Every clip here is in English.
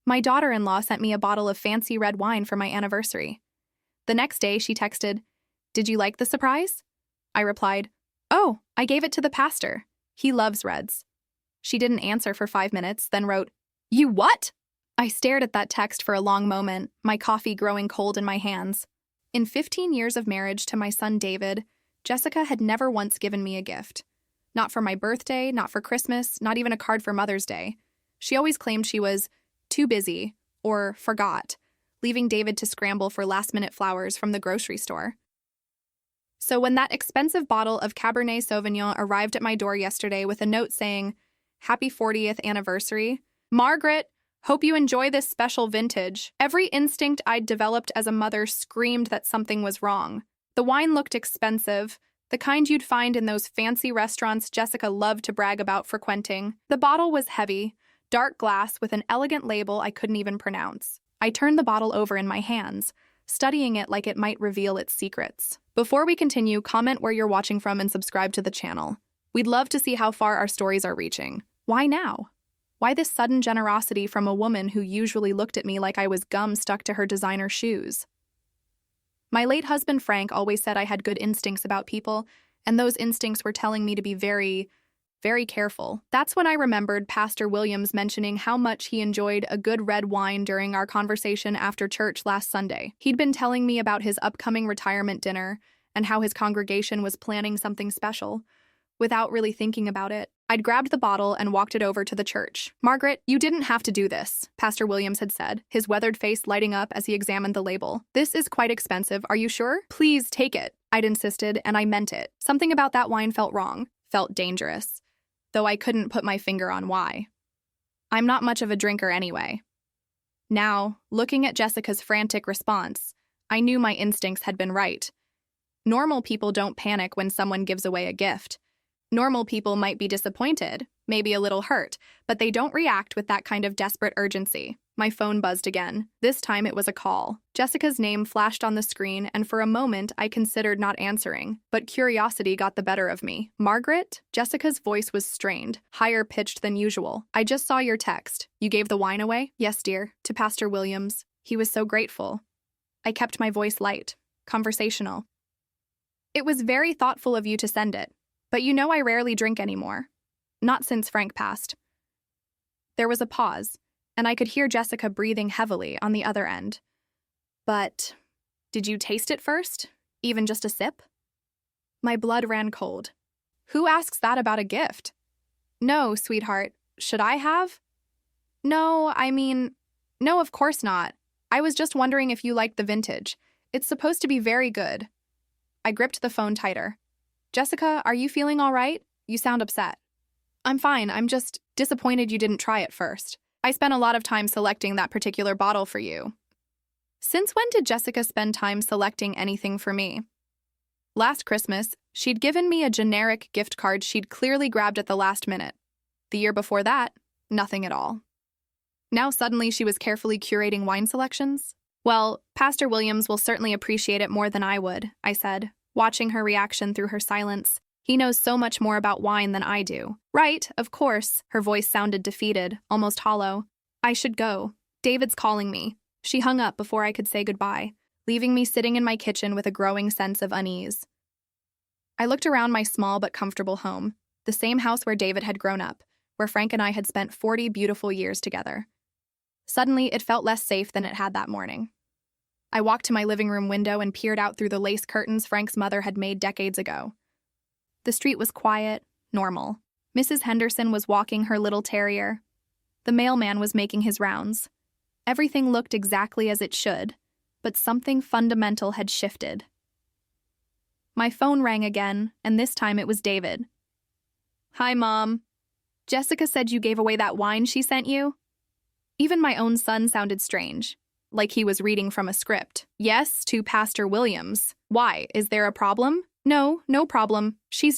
My daughter-in-law sent me a bottle of fancy red wine for my anniversary. The next day, she texted, "Did you like the surprise?" I replied, "Oh, I gave it to the pastor. He loves reds." She didn't answer for 5 minutes, then wrote, "You what?" I stared at that text for a long moment, my coffee growing cold in my hands. In 15 years of marriage to my son David, Jessica had never once given me a gift. Not for my birthday, not for Christmas, not even a card for Mother's Day. She always claimed she was too busy or forgot, leaving David to scramble for last-minute flowers from the grocery store. So when that expensive bottle of Cabernet Sauvignon arrived at my door yesterday with a note saying, "Happy 40th anniversary, Margaret, hope you enjoy this special vintage," every instinct I'd developed as a mother screamed that something was wrong. The wine looked expensive, the kind you'd find in those fancy restaurants Jessica loved to brag about frequenting. The bottle was heavy, dark glass with an elegant label I couldn't even pronounce. I turned the bottle over in my hands, studying it like it might reveal its secrets. Before we continue, comment where you're watching from and subscribe to the channel. We'd love to see how far our stories are reaching. Why now? Why this sudden generosity from a woman who usually looked at me like I was gum stuck to her designer shoes? My late husband Frank always said I had good instincts about people, and those instincts were telling me to be very careful. That's when I remembered Pastor Williams mentioning how much he enjoyed a good red wine during our conversation after church last Sunday. He'd been telling me about his upcoming retirement dinner and how his congregation was planning something special. Without really thinking about it, I'd grabbed the bottle and walked it over to the church. "Margaret, you didn't have to do this," Pastor Williams had said, his weathered face lighting up as he examined the label. "This is quite expensive, are you sure? Please take it." I'd insisted, and I meant it. Something about that wine felt wrong, felt dangerous, though I couldn't put my finger on why. I'm not much of a drinker anyway. Now, looking at Jessica's frantic response, I knew my instincts had been right. Normal people don't panic when someone gives away a gift. Normal people might be disappointed, maybe a little hurt, but they don't react with that kind of desperate urgency. My phone buzzed again. This time it was a call. Jessica's name flashed on the screen, and for a moment I considered not answering, but curiosity got the better of me. "Margaret?" Jessica's voice was strained, higher pitched than usual. "I just saw your text. You gave the wine away?" "Yes, dear, to Pastor Williams. He was so grateful." I kept my voice light, conversational. "It was very thoughtful of you to send it. But you know I rarely drink anymore. Not since Frank passed." There was a pause, and I could hear Jessica breathing heavily on the other end. "But did you taste it first? Even just a sip?" My blood ran cold. Who asks that about a gift? "No, sweetheart. Should I have?" No, of course not. I was just wondering if you liked the vintage. It's supposed to be very good." I gripped the phone tighter. "Jessica, are you feeling all right? You sound upset." "I'm fine. I'm just disappointed you didn't try it first. I spent a lot of time selecting that particular bottle for you." Since when did Jessica spend time selecting anything for me? Last Christmas, she'd given me a generic gift card she'd clearly grabbed at the last minute. The year before that, nothing at all. Now suddenly she was carefully curating wine selections? "Well, Pastor Williams will certainly appreciate it more than I would," I said, watching her reaction through her silence. "He knows so much more about wine than I do." "Right, of course." Her voice sounded defeated, almost hollow. "I should go. David's calling me." She hung up before I could say goodbye, leaving me sitting in my kitchen with a growing sense of unease. I looked around my small but comfortable home, the same house where David had grown up, where Frank and I had spent 40 beautiful years together. Suddenly, it felt less safe than it had that morning. I walked to my living room window and peered out through the lace curtains Frank's mother had made decades ago. The street was quiet, normal. Mrs. Henderson was walking her little terrier. The mailman was making his rounds. Everything looked exactly as it should, but something fundamental had shifted. My phone rang again, and this time it was David. "Hi, Mom. Jessica said you gave away that wine she sent you?" Even my own son sounded strange, like he was reading from a script. "Yes, to Pastor Williams. Why, is there a problem?" "No, no problem. She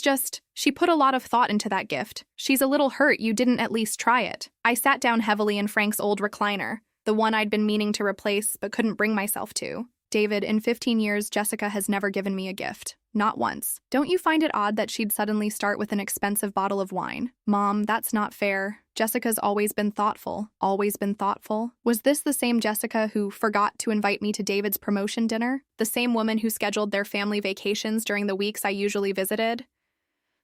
put a lot of thought into that gift. She's a little hurt you didn't at least try it." I sat down heavily in Frank's old recliner, the one I'd been meaning to replace but couldn't bring myself to. "David, in 15 years, Jessica has never given me a gift. not once. Don't you find it odd that she'd suddenly start with an expensive bottle of wine? Mom, that's not fair. Jessica's always been thoughtful. Always been thoughtful? Was this the same Jessica who forgot to invite me to David's promotion dinner? The same woman who scheduled their family vacations during the weeks I usually visited?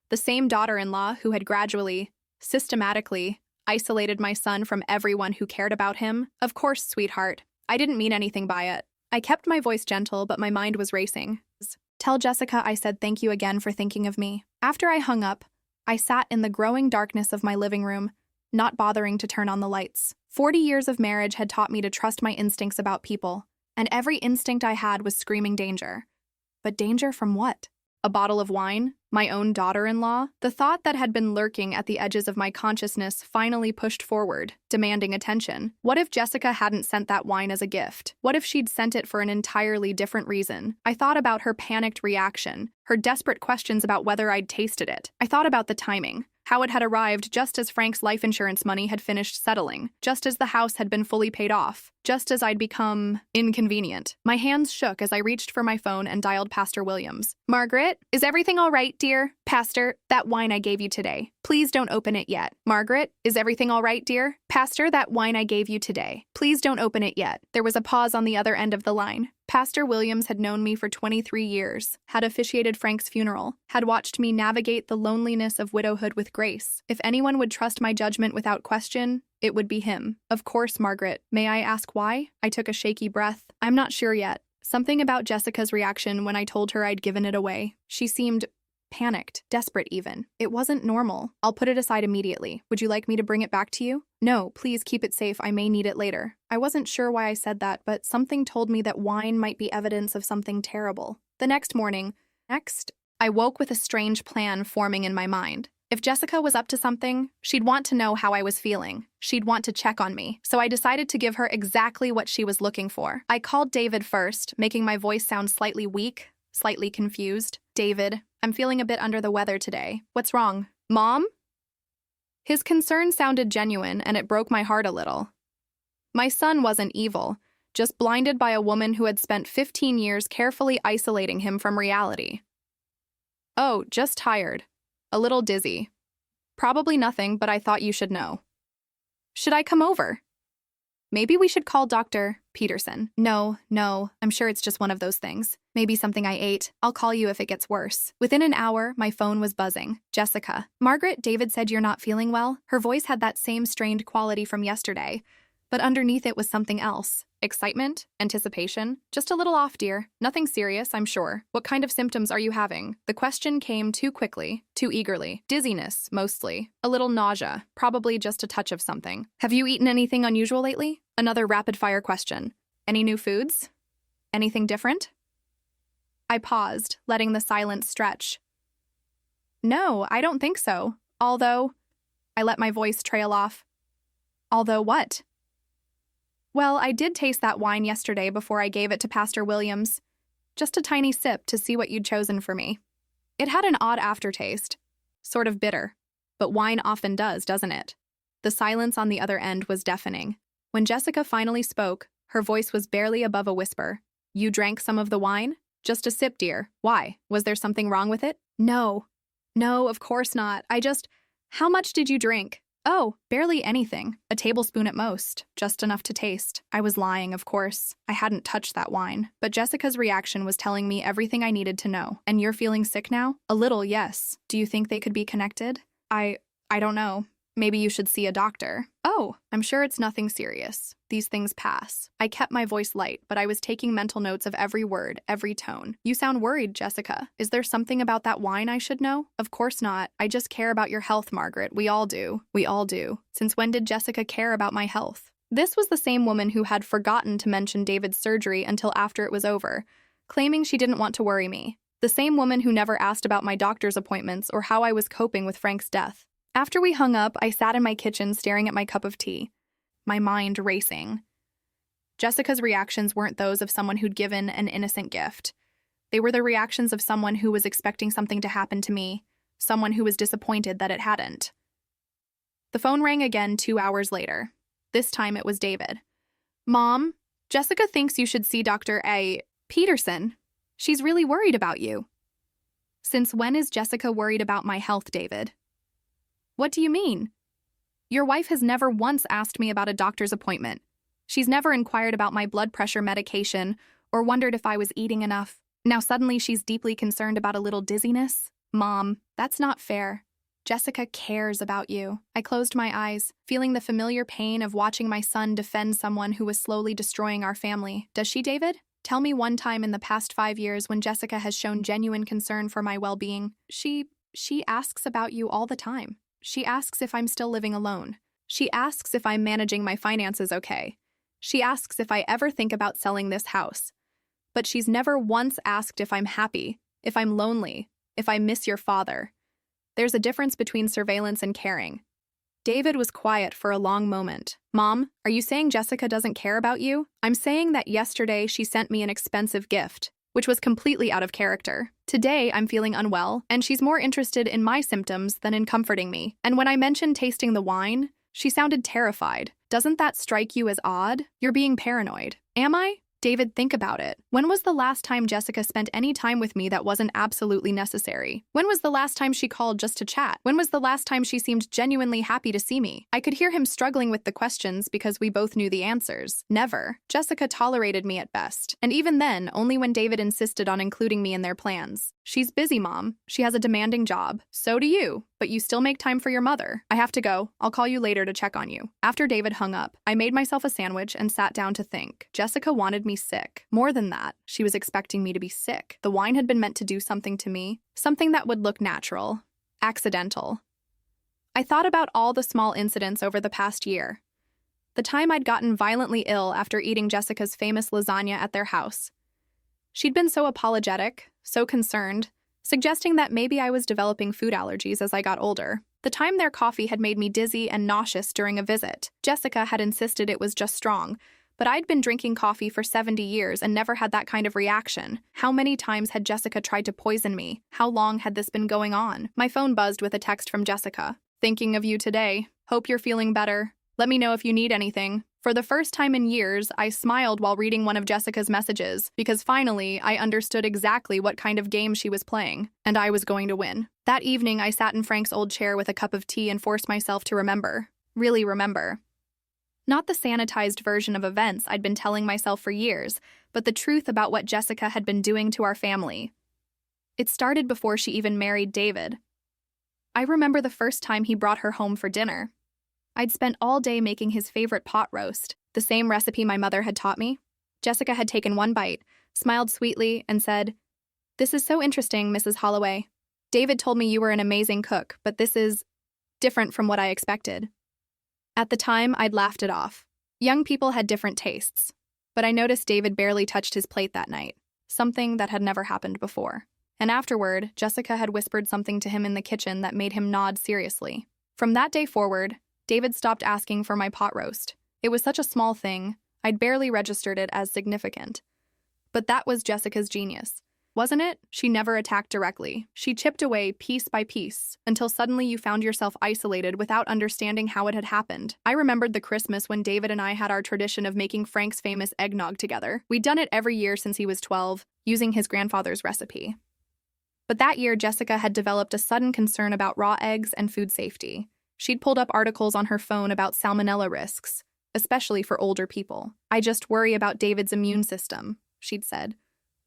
The same daughter-in-law who had gradually, systematically, isolated my son from everyone who cared about him? Of course, sweetheart. I didn't mean anything by it. I kept my voice gentle, but my mind was racing. Tell Jessica I said thank you again for thinking of me. After I hung up, I sat in the growing darkness of my living room, not bothering to turn on the lights. 40 years of marriage had taught me to trust my instincts about people, and every instinct I had was screaming danger. But danger from what? A bottle of wine? My own daughter-in-law? The thought that had been lurking at the edges of my consciousness finally pushed forward, demanding attention. What if Jessica hadn't sent that wine as a gift? What if she'd sent it for an entirely different reason? I thought about her panicked reaction, her desperate questions about whether I'd tasted it. I thought about the timing. How it had arrived just as Frank's life insurance money had finished settling, just as the house had been fully paid off, just as I'd become inconvenient. My hands shook as I reached for my phone and dialed Pastor Williams. Margaret, is everything all right, dear? Pastor, that wine I gave you today. Please don't open it yet. Margaret, is everything all right, dear? Pastor, that wine I gave you today. Please don't open it yet. There was a pause on the other end of the line. Pastor Williams had known me for 23 years, had officiated Frank's funeral, had watched me navigate the loneliness of widowhood with grace. If anyone would trust my judgment without question, it would be him. Of course, Margaret. May I ask why? I took a shaky breath. I'm not sure yet. Something about Jessica's reaction when I told her I'd given it away. She seemed panicked, desperate even. It wasn't normal. I'll put it aside immediately. Would you like me to bring it back to you? No, please keep it safe. I may need it later. I wasn't sure why I said that, but something told me that wine might be evidence of something terrible. The next morning, I woke with a strange plan forming in my mind. If Jessica was up to something, she'd want to know how I was feeling. She'd want to check on me. So I decided to give her exactly what she was looking for. I called David first, making my voice sound slightly weak, slightly confused. David, I'm feeling a bit under the weather today. What's wrong? Mom? His concern sounded genuine, and it broke my heart a little. My son wasn't evil, just blinded by a woman who had spent 15 years carefully isolating him from reality. Oh, just tired. A little dizzy. Probably nothing, but I thought you should know. Should I come over? Maybe we should call Dr. Peterson. No, I'm sure it's just one of those things. Maybe something I ate. I'll call you if it gets worse. Within an hour, my phone was buzzing. Jessica. Margaret, David said you're not feeling well. Her voice had that same strained quality from yesterday, but underneath it was something else. Excitement? Anticipation? Just a little off, dear. Nothing serious, I'm sure. What kind of symptoms are you having? The question came too quickly, too eagerly. Dizziness, mostly. A little nausea. Probably just a touch of something. Have you eaten anything unusual lately? Another rapid-fire question. Any new foods? Anything different? I paused, letting the silence stretch. No, I don't think so. Although... I let my voice trail off. Although what? Well, I did taste that wine yesterday before I gave it to Pastor Williams. Just a tiny sip to see what you'd chosen for me. It had an odd aftertaste. Sort of bitter. But wine often does, doesn't it? The silence on the other end was deafening. When Jessica finally spoke, her voice was barely above a whisper. You drank some of the wine? Just a sip, dear. Why? Was there something wrong with it? No, of course not. How much did you drink? Oh, barely anything. A tablespoon at most. Just enough to taste. I was lying, of course. I hadn't touched that wine. But Jessica's reaction was telling me everything I needed to know. And you're feeling sick now? A little, yes. Do you think they could be connected? I don't know. Maybe you should see a doctor. Oh, I'm sure it's nothing serious. These things pass. I kept my voice light, but I was taking mental notes of every word, every tone. You sound worried, Jessica. Is there something about that wine I should know? Of course not. I just care about your health, Margaret. We all do. We all do. Since when did Jessica care about my health? This was the same woman who had forgotten to mention David's surgery until after it was over, claiming she didn't want to worry me. The same woman who never asked about my doctor's appointments or how I was coping with Frank's death. After we hung up, I sat in my kitchen staring at my cup of tea, my mind racing. Jessica's reactions weren't those of someone who'd given an innocent gift. They were the reactions of someone who was expecting something to happen to me, someone who was disappointed that it hadn't. The phone rang again 2 hours later. This time it was David. Mom, Jessica thinks you should see Dr. Peterson. She's really worried about you. Since when is Jessica worried about my health, David? What do you mean? Your wife has never once asked me about a doctor's appointment. She's never inquired about my blood pressure medication or wondered if I was eating enough. Now suddenly she's deeply concerned about a little dizziness? Mom, that's not fair. Jessica cares about you. I closed my eyes, feeling the familiar pain of watching my son defend someone who was slowly destroying our family. Does she, David? Tell me one time in the past 5 years when Jessica has shown genuine concern for my well-being. She asks about you all the time. She asks if I'm still living alone. She asks if I'm managing my finances okay. She asks if I ever think about selling this house. But she's never once asked if I'm happy, if I'm lonely, if I miss your father. There's a difference between surveillance and caring. David was quiet for a long moment. Mom, are you saying Jessica doesn't care about you? I'm saying that yesterday she sent me an expensive gift, which was completely out of character. Today I'm feeling unwell, and she's more interested in my symptoms than in comforting me. And when I mentioned tasting the wine, she sounded terrified. Doesn't that strike you as odd? You're being paranoid. Am I? David, think about it. When was the last time Jessica spent any time with me that wasn't absolutely necessary? When was the last time she called just to chat? When was the last time she seemed genuinely happy to see me? I could hear him struggling with the questions because we both knew the answers. Never. Jessica tolerated me at best. And even then, only when David insisted on including me in their plans. She's busy, Mom. She has a demanding job. So do you. But you still make time for your mother. I have to go. I'll call you later to check on you. After David hung up, I made myself a sandwich and sat down to think. Jessica wanted me sick. More than that, she was expecting me to be sick. The wine had been meant to do something to me, something that would look natural, accidental. I thought about all the small incidents over the past year. The time I'd gotten violently ill after eating Jessica's famous lasagna at their house. She'd been so apologetic, so concerned, suggesting that maybe I was developing food allergies as I got older. The time their coffee had made me dizzy and nauseous during a visit. Jessica had insisted it was just strong, but I'd been drinking coffee for 70 years and never had that kind of reaction. How many times had Jessica tried to poison me? How long had this been going on? My phone buzzed with a text from Jessica. Thinking of you today. Hope you're feeling better. Let me know if you need anything. For the first time in years, I smiled while reading one of Jessica's messages, because finally, I understood exactly what kind of game she was playing, and I was going to win. That evening, I sat in Frank's old chair with a cup of tea and forced myself to remember. Really remember. Not the sanitized version of events I'd been telling myself for years, but the truth about what Jessica had been doing to our family. It started before she even married David. I remember the first time he brought her home for dinner. I'd spent all day making his favorite pot roast, the same recipe my mother had taught me. Jessica had taken one bite, smiled sweetly, and said, "This is so interesting, Mrs. Holloway. David told me you were an amazing cook, but this is different from what I expected." At the time, I'd laughed it off. Young people had different tastes, but I noticed David barely touched his plate that night, something that had never happened before. And afterward, Jessica had whispered something to him in the kitchen that made him nod seriously. From that day forward, David stopped asking for my pot roast. It was such a small thing, I'd barely registered it as significant. But that was Jessica's genius. Wasn't it? She never attacked directly. She chipped away piece by piece, until suddenly you found yourself isolated without understanding how it had happened. I remembered the Christmas when David and I had our tradition of making Frank's famous eggnog together. We'd done it every year since he was 12, using his grandfather's recipe. But that year, Jessica had developed a sudden concern about raw eggs and food safety. She'd pulled up articles on her phone about salmonella risks, especially for older people. "I just worry about David's immune system," she'd said,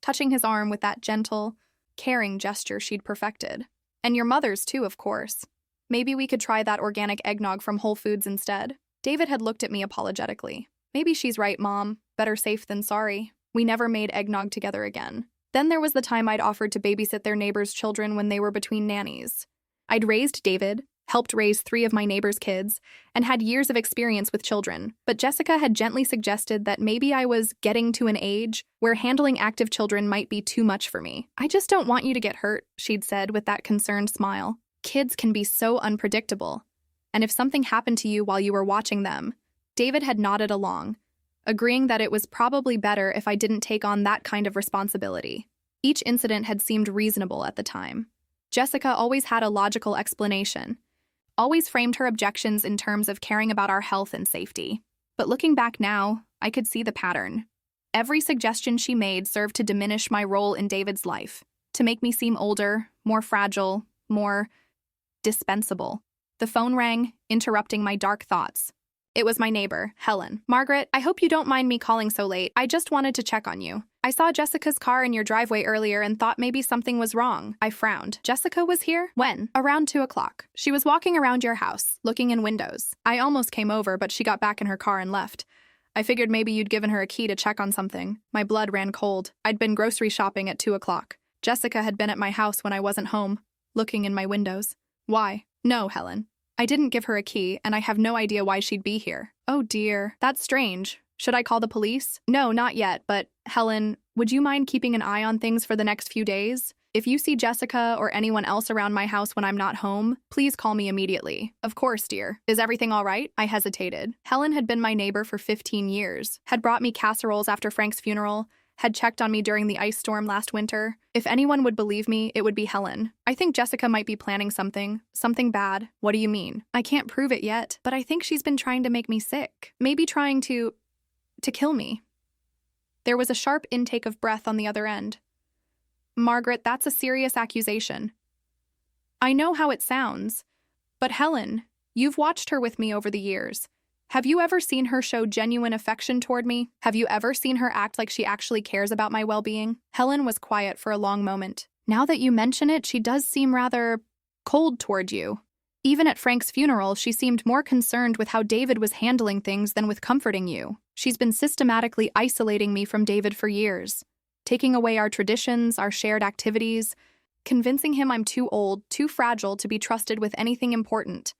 touching his arm with that gentle, caring gesture she'd perfected. "And your mother's too, of course. Maybe we could try that organic eggnog from Whole Foods instead." David had looked at me apologetically. "Maybe she's right, Mom. Better safe than sorry." We never made eggnog together again. Then there was the time I'd offered to babysit their neighbors' children when they were between nannies. I'd raised David, helped raise 3 of my neighbors' kids, and had years of experience with children. But Jessica had gently suggested that maybe I was getting to an age where handling active children might be too much for me. "I just don't want you to get hurt," she'd said with that concerned smile. "Kids can be so unpredictable. And if something happened to you while you were watching them..." David had nodded along, agreeing that it was probably better if I didn't take on that kind of responsibility. Each incident had seemed reasonable at the time. Jessica always had a logical explanation, always framed her objections in terms of caring about our health and safety. But looking back now, I could see the pattern. Every suggestion she made served to diminish my role in David's life, to make me seem older, more fragile, more dispensable. The phone rang, interrupting my dark thoughts. It was my neighbor, Helen. "Margaret, I hope you don't mind me calling so late. I just wanted to check on you. I saw Jessica's car in your driveway earlier and thought maybe something was wrong." I frowned. "Jessica was here? When?" "Around 2 o'clock. She was walking around your house, looking in windows. I almost came over, but she got back in her car and left. I figured maybe you'd given her a key to check on something." My blood ran cold. I'd been grocery shopping at 2 o'clock. Jessica had been at my house when I wasn't home, looking in my windows. "Why?" "No, Helen. I didn't give her a key, and I have no idea why she'd be here." "Oh dear, that's strange. Should I call the police?" "No, not yet, but, Helen, would you mind keeping an eye on things for the next few days? If you see Jessica or anyone else around my house when I'm not home, please call me immediately." "Of course, dear. Is everything all right?" I hesitated. Helen had been my neighbor for 15 years, had brought me casseroles after Frank's funeral, had checked on me during the ice storm last winter. If anyone would believe me, it would be Helen. "I think Jessica might be planning something bad." "What do you mean?" "I can't prove it yet, but I think she's been trying to make me sick. Maybe trying to kill me." There was a sharp intake of breath on the other end. "Margaret, that's a serious accusation." "I know how it sounds, but Helen, you've watched her with me over the years. Have you ever seen her show genuine affection toward me? Have you ever seen her act like she actually cares about my well-being?" Helen was quiet for a long moment. "Now that you mention it, she does seem rather cold toward you. Even at Frank's funeral, she seemed more concerned with how David was handling things than with comforting you. She's been systematically isolating me from David for years, taking away our traditions, our shared activities, convincing him I'm too old, too fragile to be trusted with anything important.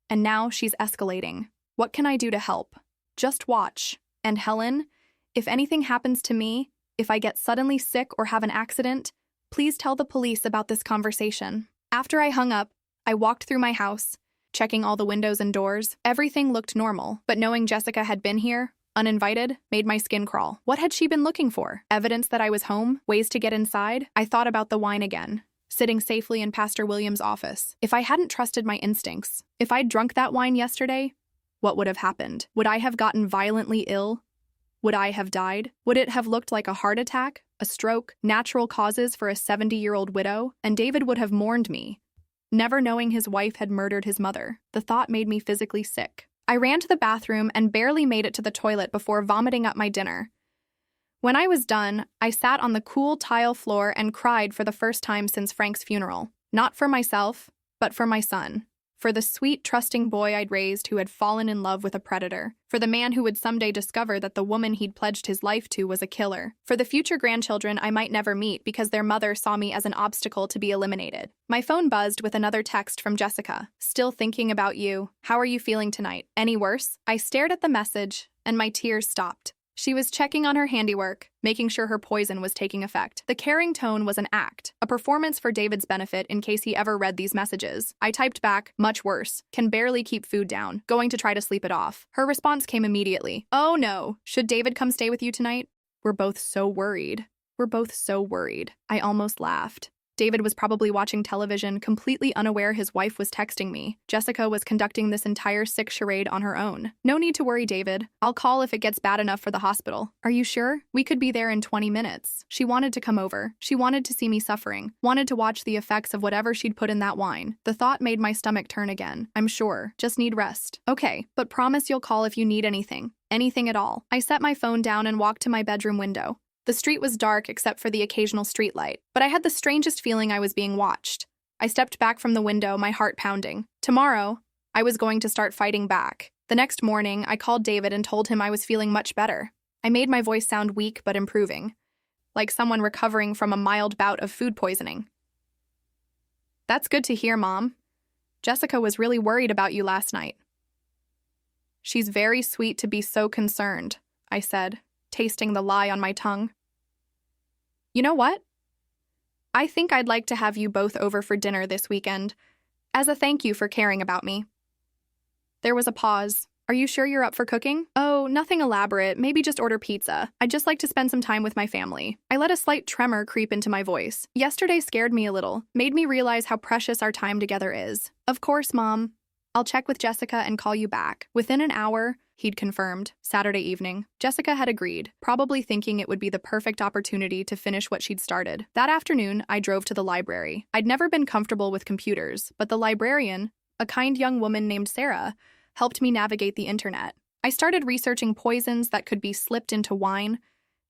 And now she's escalating. What can I do to help? Just watch. And Helen, if anything happens to me, if I get suddenly sick or have an accident, please tell the police about this conversation." After I hung up, I walked through my house, checking all the windows and doors. Everything looked normal, but knowing Jessica had been here, uninvited, made my skin crawl. What had she been looking for? Evidence that I was home? Ways to get inside? I thought about the wine again, sitting safely in Pastor Williams' office. If I hadn't trusted my instincts, if I'd drunk that wine yesterday, what would have happened? Would I have gotten violently ill? Would I have died? Would it have looked like a heart attack, a stroke, natural causes for a 70-year-old widow? And David would have mourned me, never knowing his wife had murdered his mother. The thought made me physically sick. I ran to the bathroom and barely made it to the toilet before vomiting up my dinner. When I was done, I sat on the cool tile floor and cried for the first time since Frank's funeral. Not for myself, but for my son. For the sweet, trusting boy I'd raised who had fallen in love with a predator. For the man who would someday discover that the woman he'd pledged his life to was a killer. For the future grandchildren I might never meet because their mother saw me as an obstacle to be eliminated. My phone buzzed with another text from Jessica. "Still thinking about you. How are you feeling tonight? Any worse?" I stared at the message, and my tears stopped. She was checking on her handiwork, making sure her poison was taking effect. The caring tone was an act, a performance for David's benefit in case he ever read these messages. I typed back, "Much worse. Can barely keep food down. Going to try to sleep it off." Her response came immediately. "Oh no. Should David come stay with you tonight?" We're both so worried. I almost laughed. David was probably watching television, completely unaware his wife was texting me. Jessica was conducting this entire sick charade on her own. "No need to worry, David. I'll call if it gets bad enough for the hospital." "Are you sure? We could be there in 20 minutes. She wanted to come over. She wanted to see me suffering, wanted to watch the effects of whatever she'd put in that wine." The thought made my stomach turn again. "I'm sure. Just need rest." "Okay, but promise you'll call if you need anything. Anything at all." I set my phone down and walked to my bedroom window. The street was dark except for the occasional streetlight, but I had the strangest feeling I was being watched. I stepped back from the window, my heart pounding. Tomorrow, I was going to start fighting back. The next morning, I called David and told him I was feeling much better. I made my voice sound weak but improving, like someone recovering from a mild bout of food poisoning. "That's good to hear, Mom. Jessica was really worried about you last night." "She's very sweet to be so concerned," I said, tasting the lie on my tongue. "You know what? I think I'd like to have you both over for dinner this weekend, as a thank you for caring about me." There was a pause. "Are you sure you're up for cooking?" "Oh, nothing elaborate, maybe just order pizza. I'd just like to spend some time with my family." I let a slight tremor creep into my voice. Yesterday scared me a little, made me realize how precious our time together is. "Of course, Mom. I'll check with Jessica and call you back." Within an hour, he'd confirmed, Saturday evening. Jessica had agreed, probably thinking it would be the perfect opportunity to finish what she'd started. That afternoon, I drove to the library. I'd never been comfortable with computers, but the librarian, a kind young woman named Sarah, helped me navigate the internet. I started researching poisons that could be slipped into wine,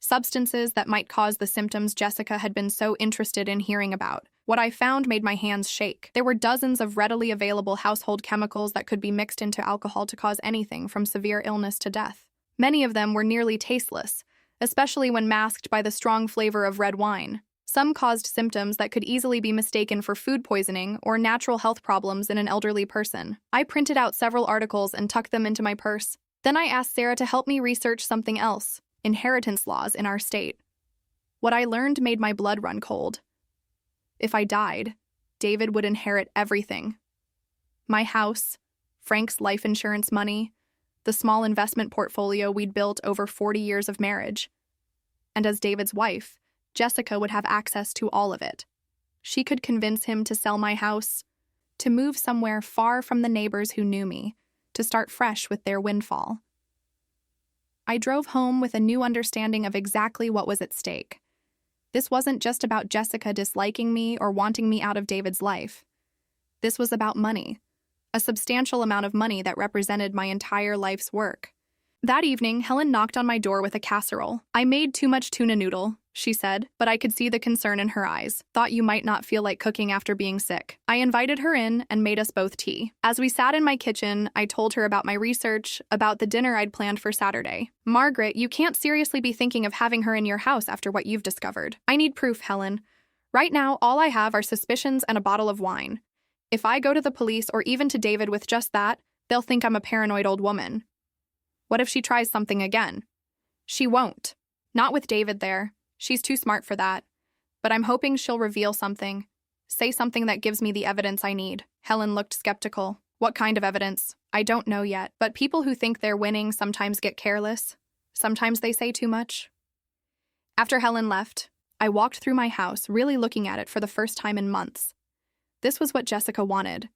substances that might cause the symptoms Jessica had been so interested in hearing about. What I found made my hands shake. There were dozens of readily available household chemicals that could be mixed into alcohol to cause anything from severe illness to death. Many of them were nearly tasteless, especially when masked by the strong flavor of red wine. Some caused symptoms that could easily be mistaken for food poisoning or natural health problems in an elderly person. I printed out several articles and tucked them into my purse. Then I asked Sarah to help me research something else: inheritance laws in our state. What I learned made my blood run cold. If I died, David would inherit everything. My house, Frank's life insurance money, the small investment portfolio we'd built over 40 years of marriage. And as David's wife, Jessica would have access to all of it. She could convince him to sell my house, to move somewhere far from the neighbors who knew me, to start fresh with their windfall. I drove home with a new understanding of exactly what was at stake. This wasn't just about Jessica disliking me or wanting me out of David's life. This was about money, a substantial amount of money that represented my entire life's work. That evening, Helen knocked on my door with a casserole. "I made too much tuna noodle," she said, but I could see the concern in her eyes. "Thought you might not feel like cooking after being sick." I invited her in and made us both tea. As we sat in my kitchen, I told her about my research, about the dinner I'd planned for Saturday. "Margaret, you can't seriously be thinking of having her in your house after what you've discovered." "I need proof, Helen. Right now, all I have are suspicions and a bottle of wine. If I go to the police or even to David with just that, they'll think I'm a paranoid old woman. What if she tries something again?" "She won't. Not with David there. She's too smart for that. But I'm hoping she'll reveal something. Say something that gives me the evidence I need." Helen looked skeptical. "What kind of evidence?" "I don't know yet, but people who think they're winning sometimes get careless. Sometimes they say too much." After Helen left, I walked through my house, really looking at it for the first time in months. This was what Jessica wanted.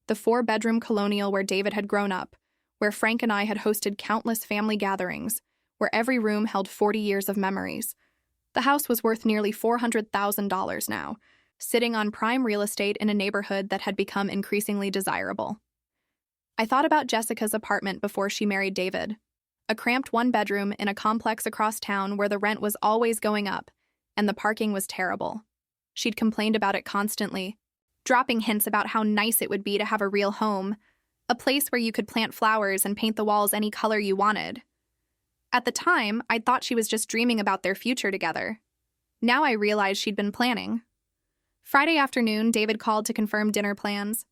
The 4-bedroom colonial where David had grown up, where Frank and I had hosted countless family gatherings, where every room held 40 years of memories. The house was worth nearly $400,000 now, sitting on prime real estate in a neighborhood that had become increasingly desirable. I thought about Jessica's apartment before she married David. A cramped 1-bedroom in a complex across town where the rent was always going up, and the parking was terrible. She'd complained about it constantly, dropping hints about how nice it would be to have a real home, a place where you could plant flowers and paint the walls any color you wanted. At the time, I'd thought she was just dreaming about their future together. Now I realized she'd been planning. Friday afternoon, David called to confirm dinner plans.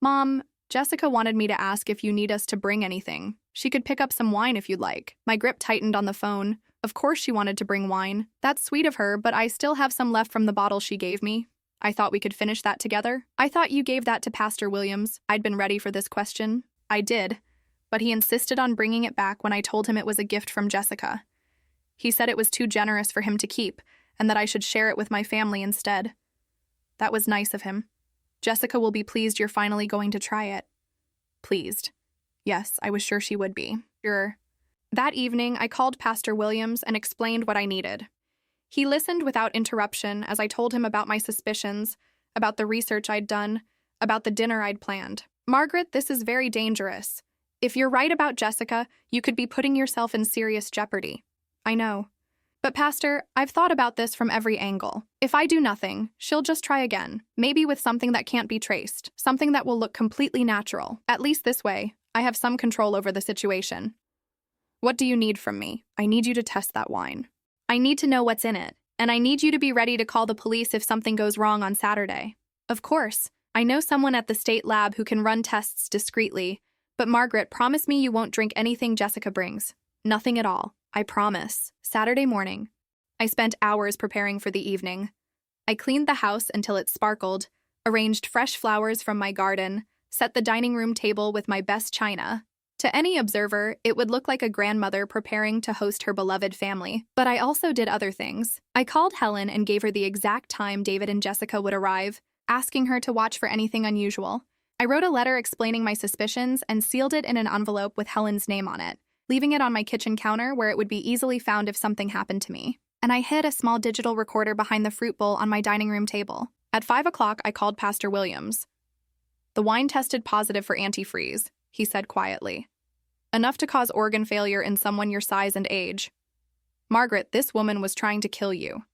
"Mom, Jessica wanted me to ask if you need us to bring anything. She could pick up some wine if you'd like." My grip tightened on the phone. Of course she wanted to bring wine. That's sweet of her, but I still have some left from the bottle she gave me. I thought we could finish that together. "I thought you gave that to Pastor Williams." I'd been ready for this question. I did, but he insisted on bringing it back when I told him it was a gift from Jessica. He said it was too generous for him to keep, and that I should share it with my family instead. That was nice of him. "Jessica will be pleased you're finally going to try it." Pleased. Yes, I was sure she would be. Sure. That evening, I called Pastor Williams and explained what I needed. He listened without interruption as I told him about my suspicions, about the research I'd done, about the dinner I'd planned. "Margaret, this is very dangerous. If you're right about Jessica, you could be putting yourself in serious jeopardy." "I know. But Pastor, I've thought about this from every angle. If I do nothing, she'll just try again, maybe with something that can't be traced, something that will look completely natural. At least this way, I have some control over the situation." "What do you need from me?" "I need you to test that wine. I need to know what's in it, and I need you to be ready to call the police if something goes wrong on Saturday." "Of course. I know someone at the state lab who can run tests discreetly, but Margaret, promise me you won't drink anything Jessica brings." "Nothing at all. I promise." Saturday morning. I spent hours preparing for the evening. I cleaned the house until it sparkled, arranged fresh flowers from my garden, set the dining room table with my best china. To any observer, it would look like a grandmother preparing to host her beloved family. But I also did other things. I called Helen and gave her the exact time David and Jessica would arrive, asking her to watch for anything unusual. I wrote a letter explaining my suspicions and sealed it in an envelope with Helen's name on it. leaving it on my kitchen counter where it would be easily found if something happened to me. And I hid a small digital recorder behind the fruit bowl on my dining room table. At 5 o'clock, I called Pastor Williams. "The wine tested positive for antifreeze," he said quietly. "Enough to cause organ failure in someone your size and age. Margaret, this woman was trying to kill you."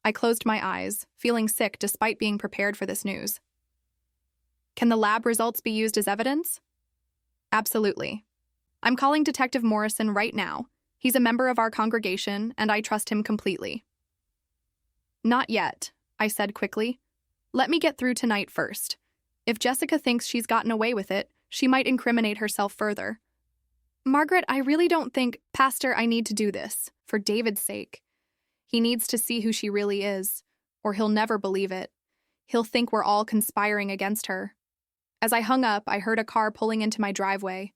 I closed my eyes, feeling sick despite being prepared for this news. "Can the lab results be used as evidence?" "Absolutely. I'm calling Detective Morrison right now. He's a member of our congregation, and I trust him completely." "Not yet," I said quickly. "Let me get through tonight first. If Jessica thinks she's gotten away with it, she might incriminate herself further." "Margaret, I really don't think, Pastor, I need to do this, for David's sake. He needs to see who she really is, or he'll never believe it. He'll think we're all conspiring against her." As I hung up, I heard a car pulling into my driveway.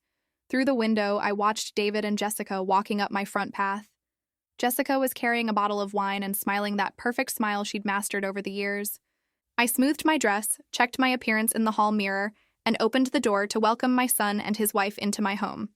Through the window, I watched David and Jessica walking up my front path. Jessica was carrying a bottle of wine and smiling that perfect smile she'd mastered over the years. I smoothed my dress, checked my appearance in the hall mirror, and opened the door to welcome my son and his wife into my home.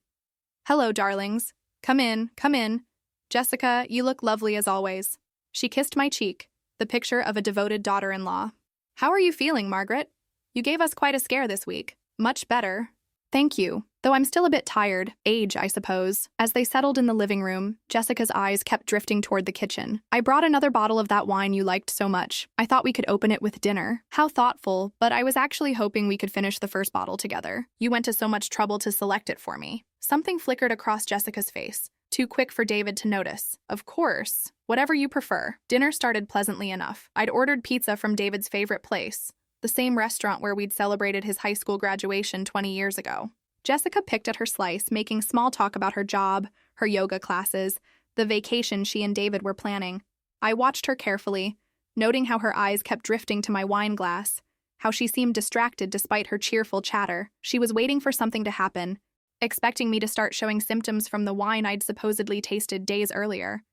"Hello, darlings. Come in, come in. Jessica, you look lovely as always." She kissed my cheek, the picture of a devoted daughter-in-law. "How are you feeling, Margaret? You gave us quite a scare this week." "Much better. Thank you, though I'm still a bit tired. Age, I suppose." As they settled in the living room, Jessica's eyes kept drifting toward the kitchen. "I brought another bottle of that wine you liked so much. I thought we could open it with dinner." "How thoughtful, but I was actually hoping we could finish the first bottle together. You went to so much trouble to select it for me." Something flickered across Jessica's face, too quick for David to notice. "Of course. Whatever you prefer." Dinner started pleasantly enough. I'd ordered pizza from David's favorite place, the same restaurant where we'd celebrated his high school graduation 20 years ago. Jessica picked at her slice, making small talk about her job, her yoga classes, the vacation she and David were planning. I watched her carefully, noting how her eyes kept drifting to my wine glass, how she seemed distracted despite her cheerful chatter. She was waiting for something to happen, expecting me to start showing symptoms from the wine I'd supposedly tasted days earlier.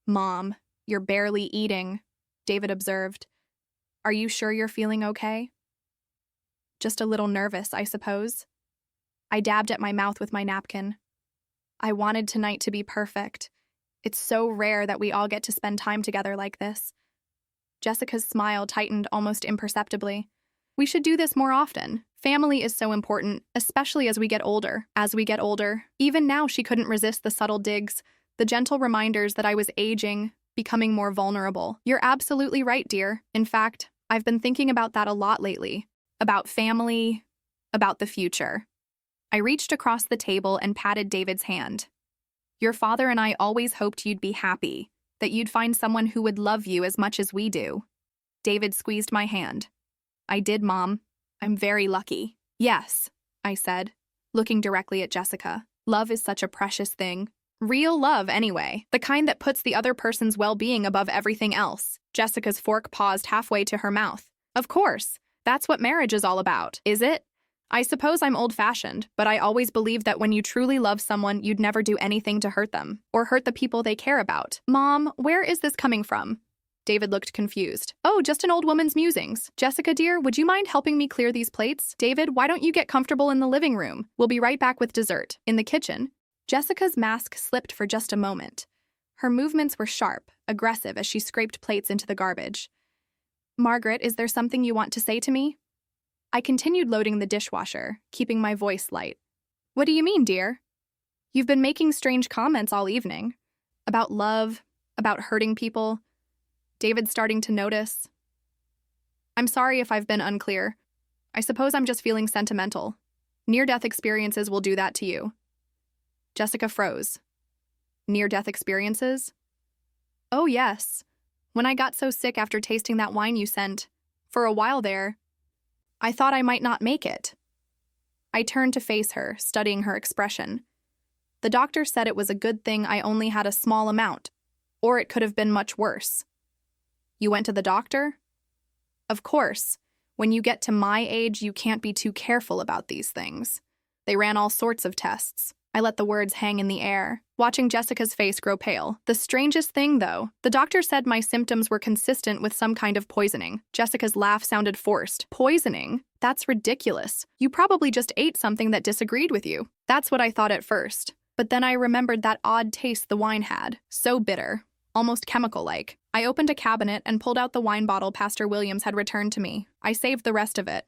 "Mom, you're barely eating," David observed. "Are you sure you're feeling okay?" "Just a little nervous, I suppose." I dabbed at my mouth with my napkin. I wanted tonight to be perfect. It's so rare that we all get to spend time together like this. Jessica's smile tightened almost imperceptibly. "We should do this more often. Family is so important, especially as we get older." As we get older, even now she couldn't resist the subtle digs, the gentle reminders that I was aging, becoming more vulnerable. "You're absolutely right, dear. In fact, I've been thinking about that a lot lately. About family, about the future." I reached across the table and patted David's hand. "Your father and I always hoped you'd be happy, that you'd find someone who would love you as much as we do." David squeezed my hand. "I did, Mom. I'm very lucky." "Yes," I said, looking directly at Jessica. "Love is such a precious thing. Real love, anyway. The kind that puts the other person's well-being above everything else." Jessica's fork paused halfway to her mouth. "Of course. That's what marriage is all about, is it? I suppose I'm old-fashioned, but I always believed that when you truly love someone, you'd never do anything to hurt them, or hurt the people they care about." "Mom, where is this coming from?" David looked confused. "Oh, just an old woman's musings. Jessica, dear, would you mind helping me clear these plates? David, why don't you get comfortable in the living room? We'll be right back with dessert." In the kitchen, Jessica's mask slipped for just a moment. Her movements were sharp, aggressive as she scraped plates into the garbage. "Margaret, is there something you want to say to me?" I continued loading the dishwasher, keeping my voice light. "What do you mean, dear?" "You've been making strange comments all evening. About love, about hurting people." David's starting to notice. "I'm sorry if I've been unclear. I suppose I'm just feeling sentimental. Near-death experiences will do that to you." Jessica froze. "Near-death experiences?" "Oh, yes. When I got so sick after tasting that wine you sent, for a while there, I thought I might not make it." I turned to face her, studying her expression. "The doctor said it was a good thing I only had a small amount, or it could have been much worse." "You went to the doctor?" "Of course. When you get to my age, you can't be too careful about these things. They ran all sorts of tests. I let the words hang in the air, watching Jessica's face grow pale. The strangest thing, though, the doctor said my symptoms were consistent with some kind of poisoning. Jessica's laugh sounded forced. Poisoning? That's ridiculous. You probably just ate something that disagreed with you. That's what I thought at first. But then I remembered that odd taste the wine had. So bitter. Almost chemical-like. I opened a cabinet and pulled out the wine bottle Pastor Williams had returned to me. I saved the rest of it.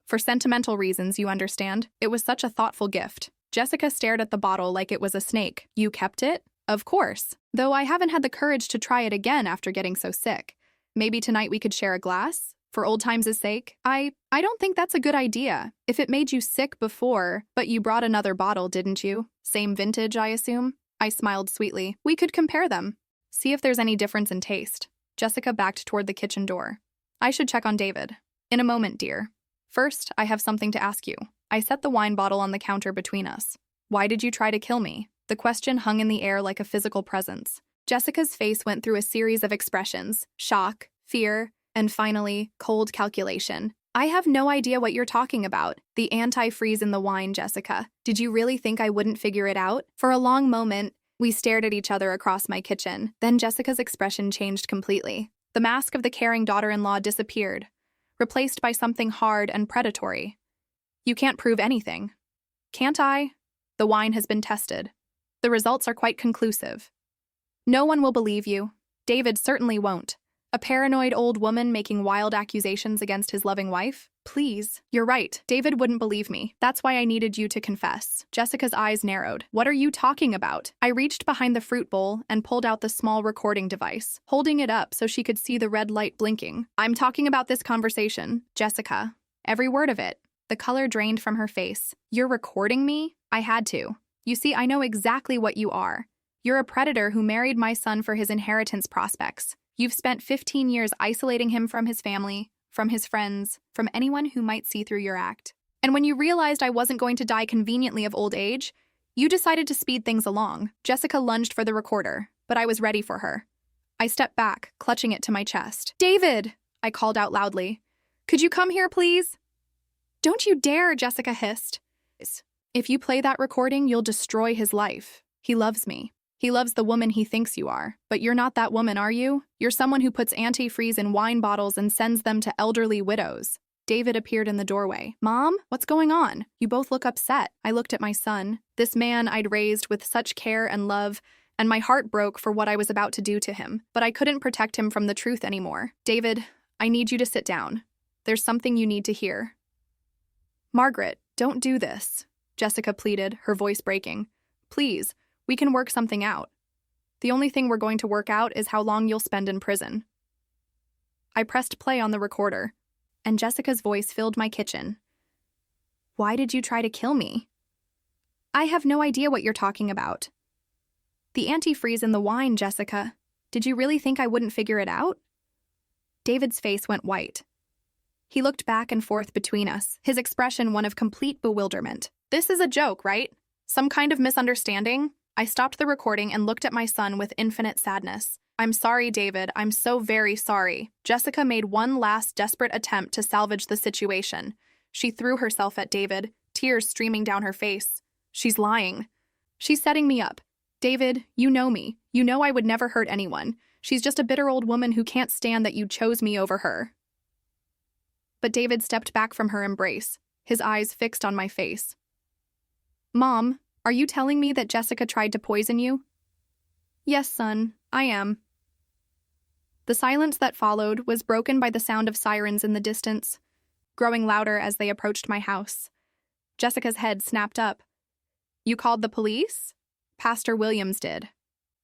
For sentimental reasons, you understand. It was such a thoughtful gift. Jessica stared at the bottle like it was a snake. You kept it? Of course. Though I haven't had the courage to try it again after getting so sick. Maybe tonight we could share a glass? For old times' sake? I don't think that's a good idea. If it made you sick before, but you brought another bottle, didn't you? Same vintage, I assume? I smiled sweetly. We could compare them. See if there's any difference in taste. Jessica backed toward the kitchen door. I should check on David. In a moment, dear. First, I have something to ask you. I set the wine bottle on the counter between us. Why did you try to kill me? The question hung in the air like a physical presence. Jessica's face went through a series of expressions: shock, fear, and finally, cold calculation. I have no idea what you're talking about. The antifreeze in the wine, Jessica. Did you really think I wouldn't figure it out? For a long moment, we stared at each other across my kitchen. Then Jessica's expression changed completely. The mask of the caring daughter-in-law disappeared, replaced by something hard and predatory. You can't prove anything. Can't I? The wine has been tested. The results are quite conclusive. No one will believe you. David certainly won't. A paranoid old woman making wild accusations against his loving wife? Please. You're right. David wouldn't believe me. That's why I needed you to confess. Jessica's eyes narrowed. What are you talking about? I reached behind the fruit bowl and pulled out the small recording device, holding it up so she could see the red light blinking. I'm talking about this conversation, Jessica. Every word of it. The color drained from her face. You're recording me? I had to. You see, I know exactly what you are. You're a predator who married my son for his inheritance prospects. You've spent 15 years isolating him from his family, from his friends, from anyone who might see through your act. And when you realized I wasn't going to die conveniently of old age, you decided to speed things along. Jessica lunged for the recorder, but I was ready for her. I stepped back, clutching it to my chest. David! I called out loudly. Could you come here, please? Don't you dare, Jessica hissed. If you play that recording, you'll destroy his life. He loves me. He loves the woman he thinks you are. But you're not that woman, are you? You're someone who puts antifreeze in wine bottles and sends them to elderly widows. David appeared in the doorway. Mom, what's going on? You both look upset. I looked at my son, this man I'd raised with such care and love, and my heart broke for what I was about to do to him. But I couldn't protect him from the truth anymore. David, I need you to sit down. There's something you need to hear. Margaret, don't do this, Jessica pleaded, her voice breaking. Please, we can work something out. The only thing we're going to work out is how long you'll spend in prison. I pressed play on the recorder, and Jessica's voice filled my kitchen. Why did you try to kill me? I have no idea what you're talking about. The antifreeze in the wine, Jessica. Did you really think I wouldn't figure it out? David's face went white. He looked back and forth between us, his expression one of complete bewilderment. This is a joke, right? Some kind of misunderstanding? I stopped the recording and looked at my son with infinite sadness. I'm sorry, David. I'm so very sorry. Jessica made one last desperate attempt to salvage the situation. She threw herself at David, tears streaming down her face. She's lying. She's setting me up. David, you know me. You know I would never hurt anyone. She's just a bitter old woman who can't stand that you chose me over her. But David stepped back from her embrace, his eyes fixed on my face. Mom, are you telling me that Jessica tried to poison you? Yes, son, I am. The silence that followed was broken by the sound of sirens in the distance, growing louder as they approached my house. Jessica's head snapped up. You called the police? Pastor Williams did.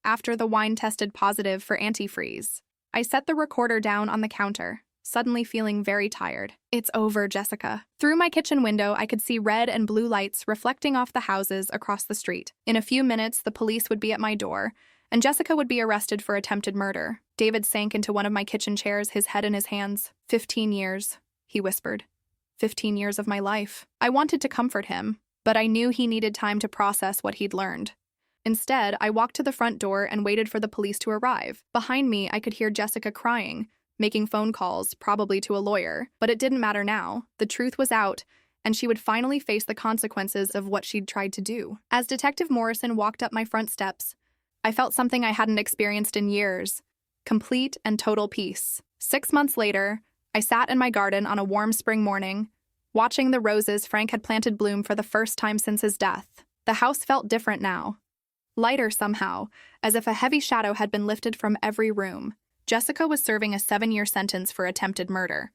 After the wine tested positive for antifreeze, I set the recorder down on the counter, suddenly feeling very tired. It's over, Jessica. Through my kitchen window, I could see red and blue lights reflecting off the houses across the street. In a few minutes, the police would be at my door, and Jessica would be arrested for attempted murder. David sank into one of my kitchen chairs, his head in his hands. 15 years, he whispered. 15 years of my life. I wanted to comfort him, but I knew he needed time to process what he'd learned. Instead, I walked to the front door and waited for the police to arrive. Behind me, I could hear Jessica crying, making phone calls, probably to a lawyer, but it didn't matter now. The truth was out, and she would finally face the consequences of what she'd tried to do. As Detective Morrison walked up my front steps, I felt something I hadn't experienced in years: complete and total peace. 6 months later, I sat in my garden on a warm spring morning, watching the roses Frank had planted bloom for the first time since his death. The house felt different now. Lighter somehow, as if a heavy shadow had been lifted from every room. Jessica was serving a 7-year sentence for attempted murder.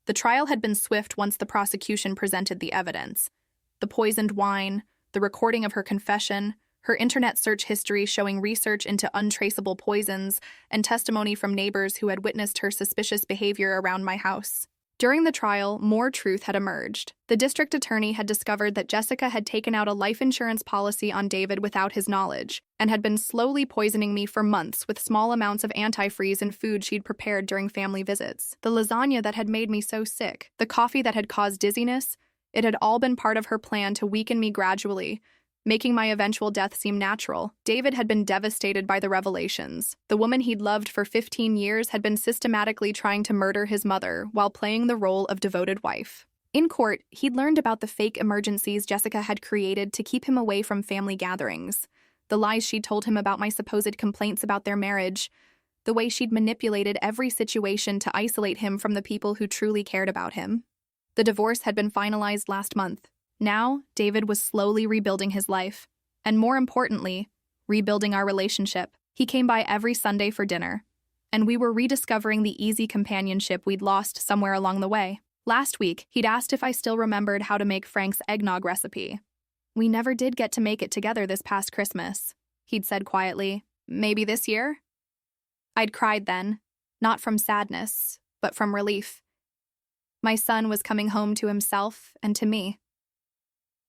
The trial had been swift once the prosecution presented the evidence. The poisoned wine, the recording of her confession, her internet search history showing research into untraceable poisons, and testimony from neighbors who had witnessed her suspicious behavior around my house. During the trial, more truth had emerged. The district attorney had discovered that Jessica had taken out a life insurance policy on David without his knowledge, and had been slowly poisoning me for months with small amounts of antifreeze and food she'd prepared during family visits. The lasagna that had made me so sick, the coffee that had caused dizziness, it had all been part of her plan to weaken me gradually, making my eventual death seem natural. David had been devastated by the revelations. The woman he'd loved for 15 years had been systematically trying to murder his mother while playing the role of devoted wife. In court, he'd learned about the fake emergencies Jessica had created to keep him away from family gatherings, the lies she'd told him about my supposed complaints about their marriage, the way she'd manipulated every situation to isolate him from the people who truly cared about him. The divorce had been finalized last month. Now, David was slowly rebuilding his life, and more importantly, rebuilding our relationship. He came by every Sunday for dinner, and we were rediscovering the easy companionship we'd lost somewhere along the way. Last week, he'd asked if I still remembered how to make Frank's eggnog recipe. "We never did get to make it together this past Christmas," he'd said quietly. "Maybe this year?" I'd cried then, not from sadness, but from relief. My son was coming home to himself and to me.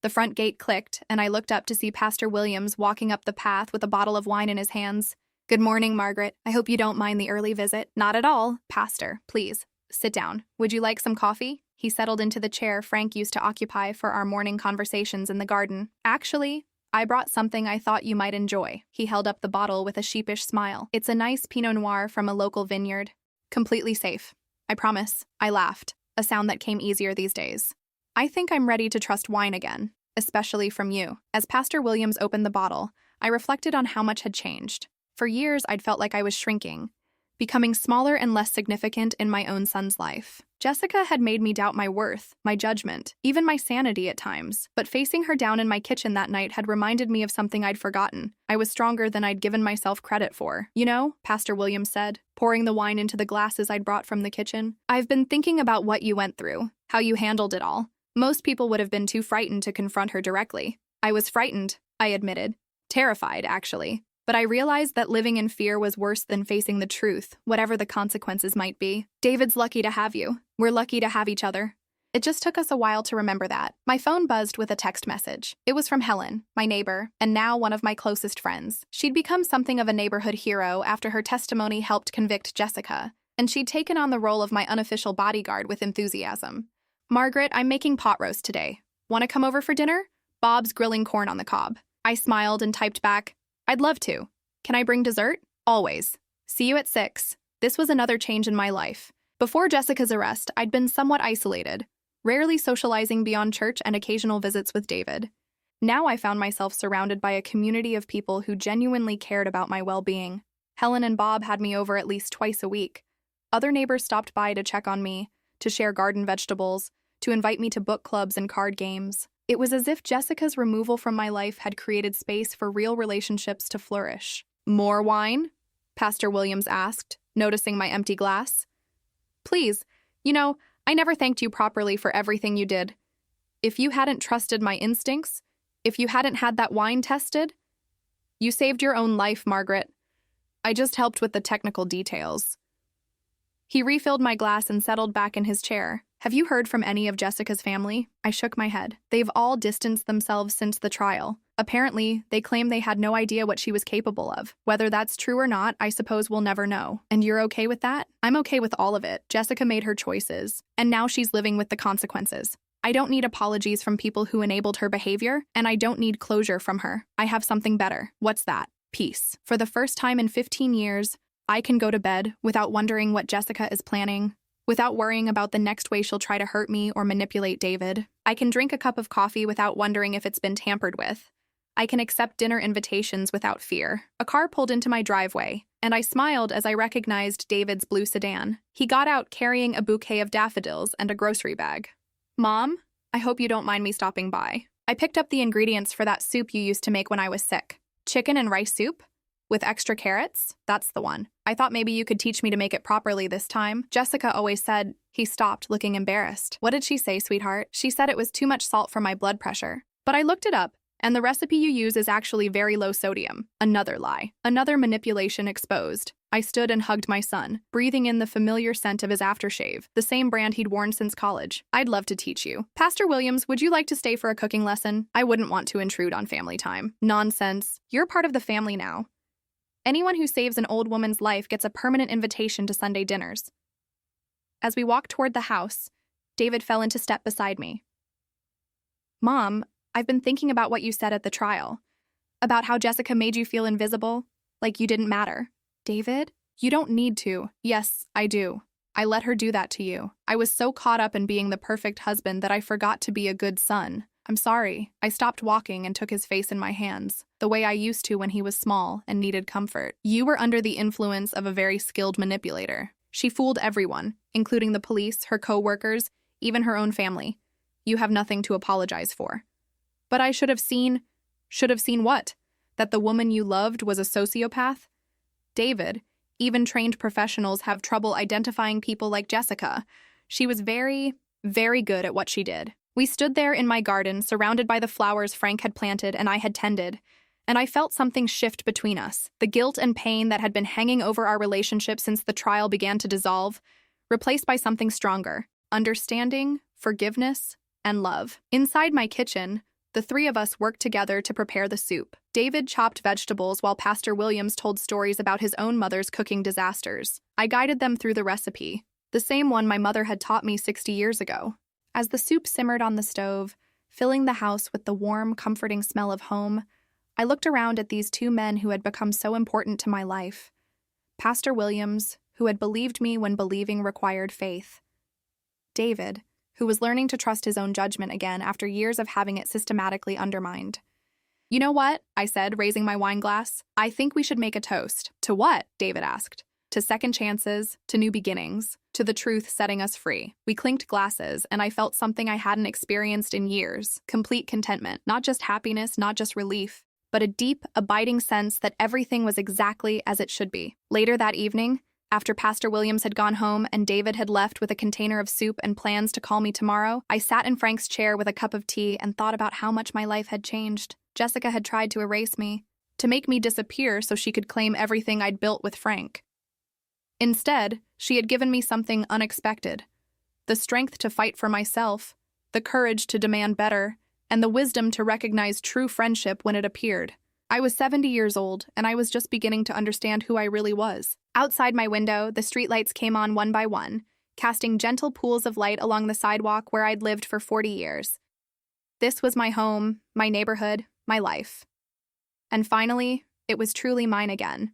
The front gate clicked, and I looked up to see Pastor Williams walking up the path with a bottle of wine in his hands. "Good morning, Margaret. I hope you don't mind the early visit." "Not at all. Pastor, please, sit down. Would you like some coffee?" He settled into the chair Frank used to occupy for our morning conversations in the garden. "Actually, I brought something I thought you might enjoy." He held up the bottle with a sheepish smile. "It's a nice Pinot Noir from a local vineyard. Completely safe. I promise." I laughed, a sound that came easier these days. "I think I'm ready to trust wine again, especially from you." As Pastor Williams opened the bottle, I reflected on how much had changed. For years, I'd felt like I was shrinking, becoming smaller and less significant in my own son's life. Jessica had made me doubt my worth, my judgment, even my sanity at times. But facing her down in my kitchen that night had reminded me of something I'd forgotten. I was stronger than I'd given myself credit for. "You know," Pastor Williams said, pouring the wine into the glasses I'd brought from the kitchen, "I've been thinking about what you went through, how you handled it all. Most people would have been too frightened to confront her directly. I was frightened," I admitted. Terrified, actually. But I realized that living in fear was worse than facing the truth, whatever the consequences might be. "David's lucky to have you. We're lucky to have each other." It just took us a while to remember that. My phone buzzed with a text message. It was from Helen, my neighbor, and now one of my closest friends. She'd become something of a neighborhood hero after her testimony helped convict Jessica, and she'd taken on the role of my unofficial bodyguard with enthusiasm. "Margaret, I'm making pot roast today. Want to come over for dinner? Bob's grilling corn on the cob." I smiled and typed back, "I'd love to. Can I bring dessert?" "Always. See you at 6. This was another change in my life. Before Jessica's arrest, I'd been somewhat isolated, rarely socializing beyond church and occasional visits with David. Now I found myself surrounded by a community of people who genuinely cared about my well-being. Helen and Bob had me over at least twice a week. Other neighbors stopped by to check on me, to share garden vegetables, to invite me to book clubs and card games. It was as if Jessica's removal from my life had created space for real relationships to flourish. "More wine?" Pastor Williams asked, noticing my empty glass. "Please, I never thanked you properly for everything you did. If you hadn't trusted my instincts, if you hadn't had that wine tested, you saved your own life, Margaret. I just helped with the technical details." He refilled my glass and settled back in his chair. "Have you heard from any of Jessica's family?" I shook my head. "They've all distanced themselves since the trial. Apparently, they claim they had no idea what she was capable of. Whether that's true or not, I suppose we'll never know. And you're okay with that?" "I'm okay with all of it. Jessica made her choices, and now she's living with the consequences. I don't need apologies from people who enabled her behavior, and I don't need closure from her. I have something better." "What's that?" "Peace. For the first time in 15 years, I can go to bed without wondering what Jessica is planning, without worrying about the next way she'll try to hurt me or manipulate David. I can drink a cup of coffee without wondering if it's been tampered with. I can accept dinner invitations without fear. A car pulled into my driveway, and I smiled as I recognized David's blue sedan. He got out carrying a bouquet of daffodils and a grocery bag. Mom, I hope you don't mind me stopping by. I picked up the ingredients for that soup you used to make when I was sick. Chicken and rice soup? With extra carrots? That's the one. I thought maybe you could teach me to make it properly this time. Jessica always said. He stopped, looking embarrassed. What did she say, sweetheart? She said it was too much salt for my blood pressure. But I looked it up, and the recipe you use is actually very low sodium. Another lie. Another manipulation exposed. I stood and hugged my son, breathing in the familiar scent of his aftershave, the same brand he'd worn since college. I'd love to teach you. Pastor Williams, would you like to stay for a cooking lesson? I wouldn't want to intrude on family time. Nonsense. You're part of the family now. Anyone who saves an old woman's life gets a permanent invitation to Sunday dinners. As we walked toward the house, David fell into step beside me. Mom, I've been thinking about what you said at the trial. About how Jessica made you feel invisible, like you didn't matter. David, you don't need to. Yes, I do. I let her do that to you. I was so caught up in being the perfect husband that I forgot to be a good son. I'm sorry. I stopped walking and took his face in my hands, the way I used to when he was small and needed comfort. You were under the influence of a very skilled manipulator. She fooled everyone, including the police, her co-workers, even her own family. You have nothing to apologize for. But I should have seen what? That the woman you loved was a sociopath? David, even trained professionals have trouble identifying people like Jessica. She was very, very good at what she did. We stood there in my garden, surrounded by the flowers Frank had planted and I had tended, and I felt something shift between us. The guilt and pain that had been hanging over our relationship since the trial began to dissolve, replaced by something stronger: understanding, forgiveness, and love. Inside my kitchen, the three of us worked together to prepare the soup. David chopped vegetables while Pastor Williams told stories about his own mother's cooking disasters. I guided them through the recipe, the same one my mother had taught me 60 years ago. As the soup simmered on the stove, filling the house with the warm, comforting smell of home, I looked around at these two men who had become so important to my life. Pastor Williams, who had believed me when believing required faith. David, who was learning to trust his own judgment again after years of having it systematically undermined. You know what? I said, raising my wine glass. I think we should make a toast. To what? David asked. To second chances, to new beginnings, to the truth setting us free. We clinked glasses, and I felt something I hadn't experienced in years. Complete contentment. Not just happiness, not just relief, but a deep, abiding sense that everything was exactly as it should be. Later that evening, after Pastor Williams had gone home and David had left with a container of soup and plans to call me tomorrow, I sat in Frank's chair with a cup of tea and thought about how much my life had changed. Jessica had tried to erase me, to make me disappear so she could claim everything I'd built with Frank. Instead, she had given me something unexpected: the strength to fight for myself, the courage to demand better, and the wisdom to recognize true friendship when it appeared. I was 70 years old, and I was just beginning to understand who I really was. Outside my window, the streetlights came on one by one, casting gentle pools of light along the sidewalk where I'd lived for 40 years. This was my home, my neighborhood, my life. And finally, it was truly mine again.